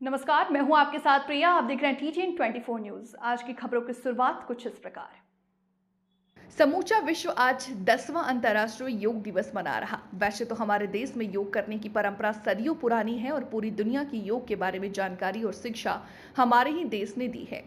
नमस्कार, मैं हूं आपके साथ प्रिया। आप देख रहे हैं TTN 24 न्यूज। आज की खबरों की शुरुआत कुछ इस प्रकार। समूचा विश्व आज 10वां अंतर्राष्ट्रीय योग दिवस मना रहा। वैसे तो हमारे देश में योग करने की परंपरा सदियों पुरानी है और पूरी दुनिया की योग के बारे में जानकारी और शिक्षा हमारे ही देश ने दी है।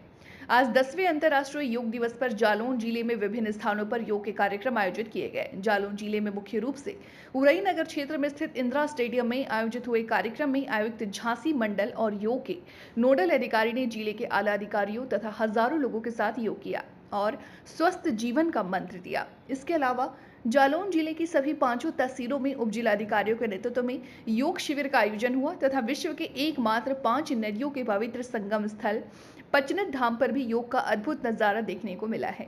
आज 10वें अंतर्राष्ट्रीय योग दिवस पर जालौन जिले में विभिन्न स्थानों पर योग के कार्यक्रम आयोजित किए गए। जालौन जिले में मुख्य रूप से उरई नगर क्षेत्र में स्थित इंदिरा स्टेडियम में आयोजित हुए कार्यक्रम में आयुक्त झांसी मंडल और योग के नोडल अधिकारी ने जिले के आला अधिकारियों तथा हजारों लोगों के साथ योग किया और स्वस्थ जीवन का मंत्र दिया। इसके अलावा जालौन जिले की सभी 5 तहसीलों में उप जिलाधिकारियों के नेतृत्व में योग शिविर का आयोजन हुआ तथा विश्व के एकमात्र 5 नदियों के पवित्र संगम स्थल पचनत धाम पर भी योग का अद्भुत नजारा देखने को मिला है।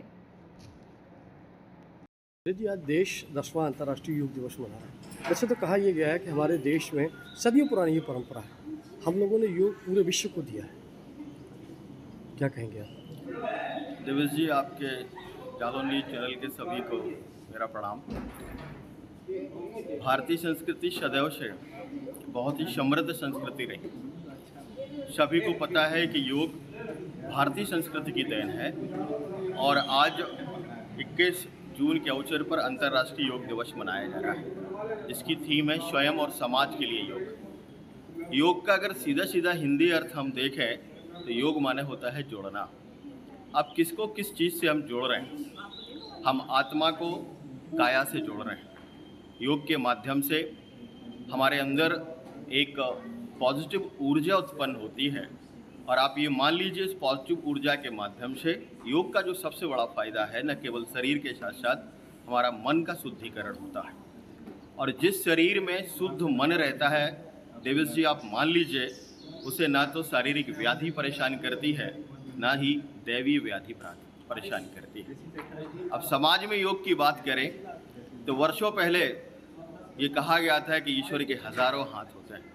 जी, आज देश 10वां अंतर्राष्ट्रीय योग दिवस मना रहा है। वैसे तो कहा यह गया है कि हमारे देश में सदियों पुरानी ये परंपरा है। हम लोगों ने योग पूरे विश्व को दिया है। क्या कहेंगे आप? देवेश जी, आपके जालौन न्यूज चैनल के सभी को मेरा प्रणाम। भारतीय संस्कृति सदैव से बहुत ही समृद्ध संस्कृति रही। सभी को पता है कि योग भारतीय संस्कृति की देन है और आज 21 जून के अवसर पर अंतर्राष्ट्रीय योग दिवस मनाया जा रहा है। इसकी थीम है स्वयं और समाज के लिए योग। योग का अगर सीधा सीधा हिंदी अर्थ हम देखें तो योग माने होता है जोड़ना। अब किसको किस चीज़ से हम जोड़ रहे हैं? हम आत्मा को काया से जोड़ रहे हैं। योग के माध्यम से हमारे अंदर एक पॉजिटिव ऊर्जा उत्पन्न होती है और आप ये मान लीजिए इस पॉजिटिव ऊर्जा के माध्यम से योग का जो सबसे बड़ा फ़ायदा है, न केवल शरीर के साथ साथ हमारा मन का शुद्धिकरण होता है। और जिस शरीर में शुद्ध मन रहता है देवेश जी, आप मान लीजिए उसे ना तो शारीरिक व्याधि परेशान करती है, ना ही दैवीय व्याधि परेशान करती है। अब समाज में योग की बात करें तो वर्षों पहले ये कहा गया था कि ईश्वर के हजारों हाथ होते हैं।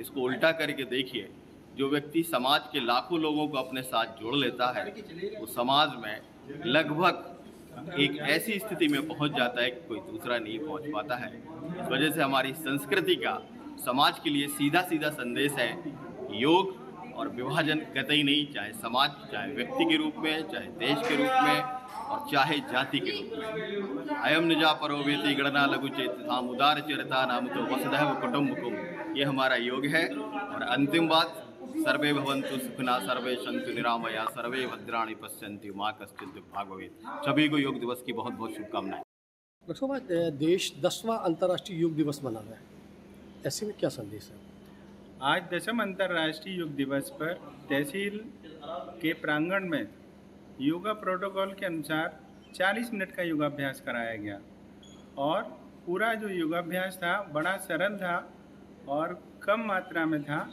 इसको उल्टा करके देखिए, जो व्यक्ति समाज के लाखों लोगों को अपने साथ जोड़ लेता है वो समाज में लगभग एक ऐसी स्थिति में पहुंच जाता है कि कोई दूसरा नहीं पहुंच पाता है। इस वजह से हमारी संस्कृति का समाज के लिए सीधा सीधा संदेश है, योग और विभाजन कतई नहीं, चाहे समाज, चाहे व्यक्ति के रूप में, चाहे देश के रूप में और चाहे जाति के रूप में। अयम निजा परोवेति गणना लघु चेताम उदार चरिता नाम तो वसुधैव कुटुम्बकम, ये हमारा योग है। और अंतिम बात, सर्वे भवन्तु सुखिनः सर्वे सन्तु निरामया सर्वे भद्राणि पश्यन्ति मां कश्चित् दुःखभाग् भवेत्। सभी को योग दिवस की बहुत बहुत शुभकामनाएं। डॉक्टर साहब, देश 10वां अंतर्राष्ट्रीय योग दिवस मना रहा है, ऐसे में क्या संदेश है? आज 10वें अंतर्राष्ट्रीय योग दिवस पर तहसील के प्रांगण में योगा प्रोटोकॉल के अनुसार 40 मिनट का योगाभ्यास कराया गया और पूरा जो योगाभ्यास था बड़ा सरल था और कम मात्रा में था।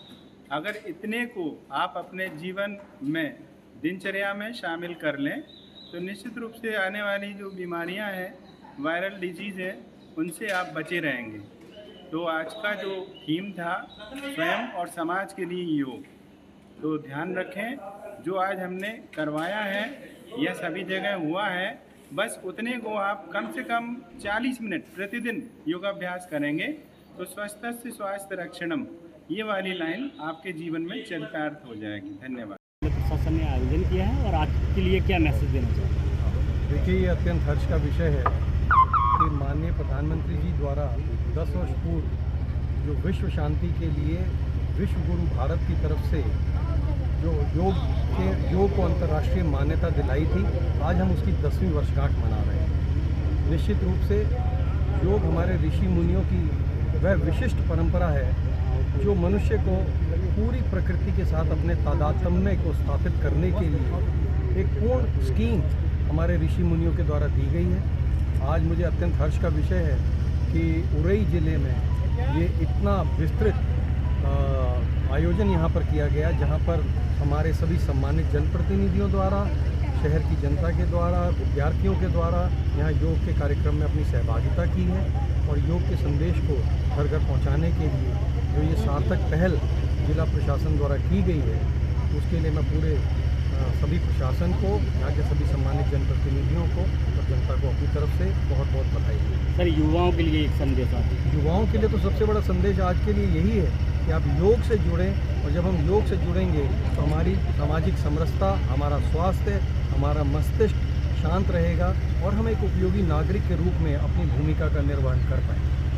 अगर इतने को आप अपने जीवन में दिनचर्या में शामिल कर लें तो निश्चित रूप से आने वाली जो बीमारियां हैं, वायरल डिजीज़ है, उनसे आप बचे रहेंगे। तो आज का जो थीम था स्वयं और समाज के लिए योग, तो ध्यान रखें जो आज हमने करवाया है यह सभी जगह हुआ है। बस उतने को आप कम से कम 40 मिनट प्रतिदिन योगाभ्यास करेंगे तो स्वस्थस्य स्वास्थ्य रक्षणम, ये वाली लाइन आपके जीवन में चरितार्थ हो जाएगी। धन्यवाद। प्रशासन ने आयोजन किया है और आज के लिए क्या मैसेज देना चाहिए? देखिए, ये अत्यंत हर्ष का विषय है कि माननीय प्रधानमंत्री जी द्वारा 10 वर्ष पूर्व जो विश्व शांति के लिए विश्व गुरु भारत की तरफ से जो योग को अंतर्राष्ट्रीय मान्यता दिलाई थी, आज हम उसकी 10वीं वर्षगांठ मना रहे हैं। निश्चित रूप से योग हमारे ऋषि मुनियों की वह विशिष्ट परंपरा है जो मनुष्य को पूरी प्रकृति के साथ अपने तादात्म्य को स्थापित करने के लिए एक पूर्ण स्कीम हमारे ऋषि मुनियों के द्वारा दी गई है। आज मुझे अत्यंत हर्ष का विषय है कि उरई जिले में ये इतना विस्तृत आयोजन यहाँ पर किया गया, जहाँ पर हमारे सभी सम्मानित जनप्रतिनिधियों द्वारा, शहर की जनता के द्वारा, विद्यार्थियों के द्वारा यहाँ योग के कार्यक्रम में अपनी सहभागिता की है और योग के संदेश को घर घर पहुँचाने के लिए जो ये सार्थक पहल जिला प्रशासन द्वारा की गई है, उसके लिए मैं पूरे सभी प्रशासन को, यहाँ के सभी सम्मानित जनप्रतिनिधियों को और जनता को अपनी तरफ से बहुत बहुत बधाई है। सर, युवाओं के लिए एक संदेश आता है? युवाओं के लिए तो सबसे बड़ा संदेश आज के लिए यही है कि आप योग से जुड़ें, और जब हम योग से जुड़ेंगे तो हमारी सामाजिक समरसता, हमारा स्वास्थ्य, हमारा मस्तिष्क शांत रहेगा और हम एक उपयोगी नागरिक के रूप में अपनी भूमिका का निर्वहन कर पाएंगे।